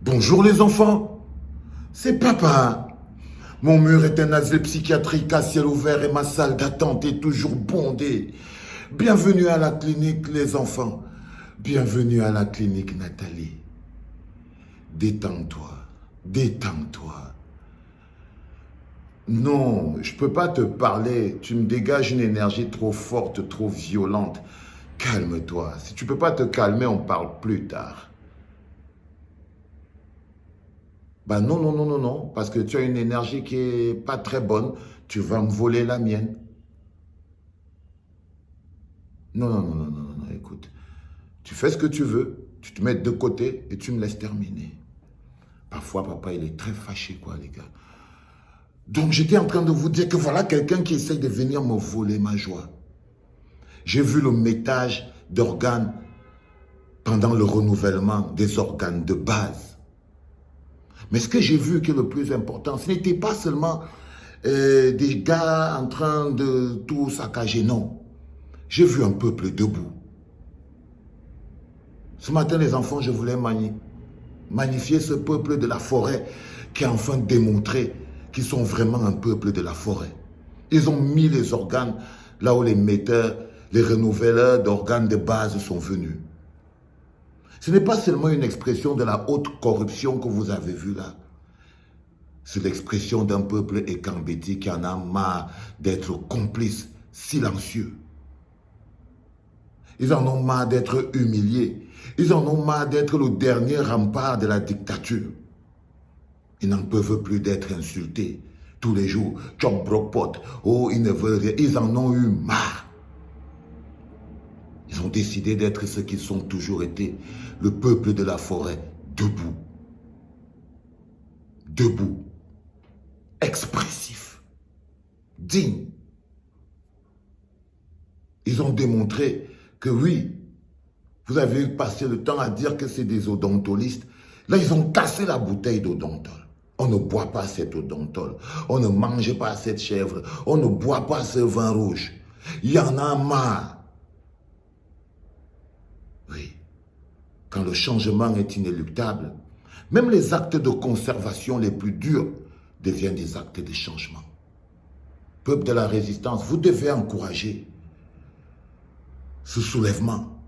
Bonjour les enfants, c'est papa. Mon mur est un asile psychiatrique à ciel ouvert et ma salle d'attente est toujours bondée. Bienvenue à la clinique les enfants. Bienvenue à la clinique Nathalie. Détends-toi, détends-toi. Non, je peux pas te parler. Tu me dégages une énergie trop forte, trop violente. Calme-toi. Si tu peux pas te calmer, on parle plus tard. Bah non, non, non, non, non, parce que tu as une énergie qui est pas très bonne, tu vas me voler la mienne. Non, non, non, non, non, non, non, écoute, tu fais ce que tu veux, tu te mets de côté et tu me laisses terminer. Parfois, papa, il est très fâché, quoi, les gars. Donc, j'étais en train de vous dire que voilà quelqu'un qui essaye de venir me voler ma joie. J'ai vu le métage d'organes pendant le renouvellement des organes de base. Mais ce que j'ai vu qui est le plus important, ce n'était pas seulement des gars en train de tout saccager, non. J'ai vu un peuple debout. Ce matin, les enfants, je voulais magnifier ce peuple de la forêt qui a enfin démontré qu'ils sont vraiment un peuple de la forêt. Ils ont mis les organes là où les metteurs, les renouveleurs d'organes de base sont venus. Ce n'est pas seulement une expression de la haute corruption que vous avez vue là. C'est l'expression d'un peuple écambéti qui en a marre d'être complice, silencieux. Ils en ont marre d'être humiliés. Ils en ont marre d'être le dernier rempart de la dictature. Ils n'en peuvent plus d'être insultés tous les jours. Chop brokpot. Oh, ils ne veulent rien. Ils en ont eu marre. Ils ont décidé d'être ce qu'ils ont toujours été. Le peuple de la forêt, debout. Debout. Expressif. Digne. Ils ont démontré que oui, vous avez passé le temps à dire que c'est des odontolistes. Là, ils ont cassé la bouteille d'odontol. On ne boit pas cet odontol. On ne mange pas cette chèvre. On ne boit pas ce vin rouge. Il y en a marre. Oui. Quand le changement est inéluctable, même les actes de conservation les plus durs deviennent des actes de changement. Peuple de la résistance, vous devez encourager ce soulèvement.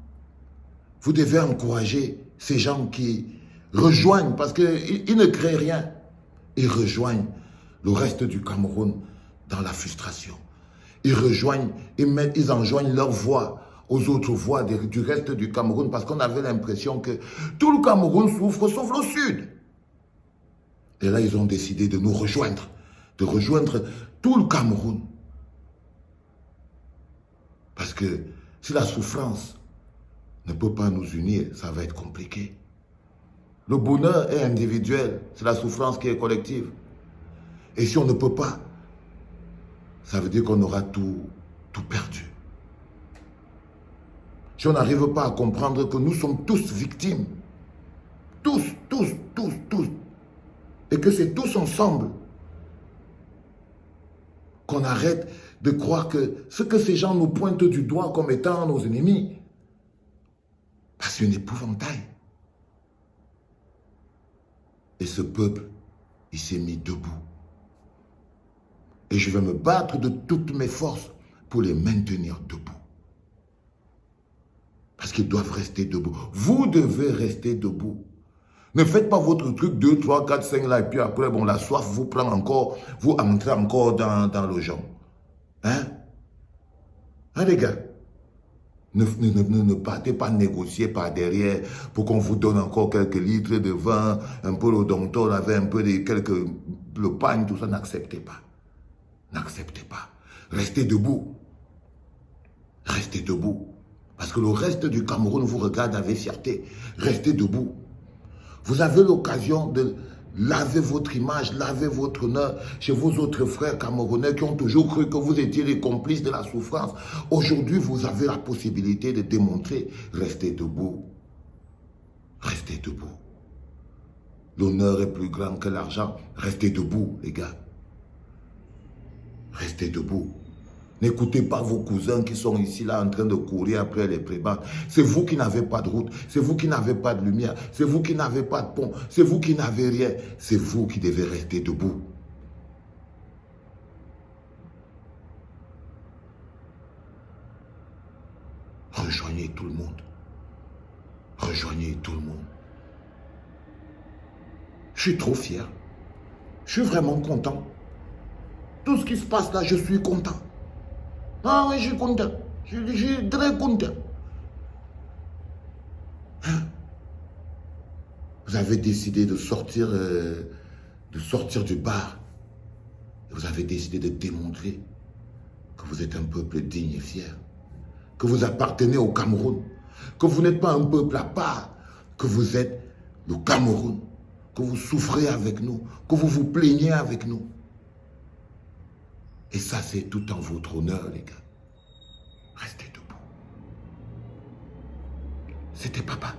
Vous devez encourager ces gens qui rejoignent, parce qu'ils ne créent rien. Ils rejoignent le reste du Cameroun dans la frustration. Ils rejoignent, ils enjoignent leur voix aux autres voix du reste du Cameroun, parce qu'on avait l'impression que tout le Cameroun souffre sauf le Sud. Et là, ils ont décidé de nous rejoindre, de rejoindre tout le Cameroun. Parce que si la souffrance ne peut pas nous unir, ça va être compliqué. Le bonheur est individuel, c'est la souffrance qui est collective. Et si on ne peut pas, ça veut dire qu'on aura tout perdu. Si on n'arrive pas à comprendre que nous sommes tous victimes, tous, et que c'est tous ensemble, qu'on arrête de croire que ce que ces gens nous pointent du doigt comme étant nos ennemis, c'est une épouvantail. Et ce peuple, il s'est mis debout. Et je vais me battre de toutes mes forces pour les maintenir debout. Parce qu'ils doivent rester debout. Vous devez rester debout. Ne faites pas votre truc 2, 3, 4, 5 là, et puis après, bon, la soif vous prend encore, vous entrez encore dans le genre. Hein? Hein, les gars? Ne partez pas négocier par derrière pour qu'on vous donne encore quelques litres de vin, un peu l'odontol avec un peu de le pagne, tout ça. N'acceptez pas. N'acceptez pas. Restez debout. Restez debout. Parce que le reste du Cameroun vous regarde avec fierté. Restez debout. Vous avez l'occasion de laver votre image, laver votre honneur chez vos autres frères camerounais qui ont toujours cru que vous étiez les complices de la souffrance. Aujourd'hui, vous avez la possibilité de démontrer. Restez debout. Restez debout. L'honneur est plus grand que l'argent. Restez debout, les gars. Restez debout. N'écoutez pas vos cousins qui sont ici, là, en train de courir après les prébendes. C'est vous qui n'avez pas de route. C'est vous qui n'avez pas de lumière. C'est vous qui n'avez pas de pont. C'est vous qui n'avez rien. C'est vous qui devez rester debout. Rejoignez tout le monde. Rejoignez tout le monde. Je suis trop fier. Je suis vraiment content. Tout ce qui se passe là, je suis content. Ah oui, je suis content. Je suis très content. Hein? Vous avez décidé de sortir du bar. Vous avez décidé de démontrer que vous êtes un peuple digne et fier. Que vous appartenez au Cameroun. Que vous n'êtes pas un peuple à part. Que vous êtes le Cameroun. Que vous souffrez avec nous. Que vous vous plaignez avec nous. Et ça, c'est tout en votre honneur, les gars. Restez debout. C'était papa.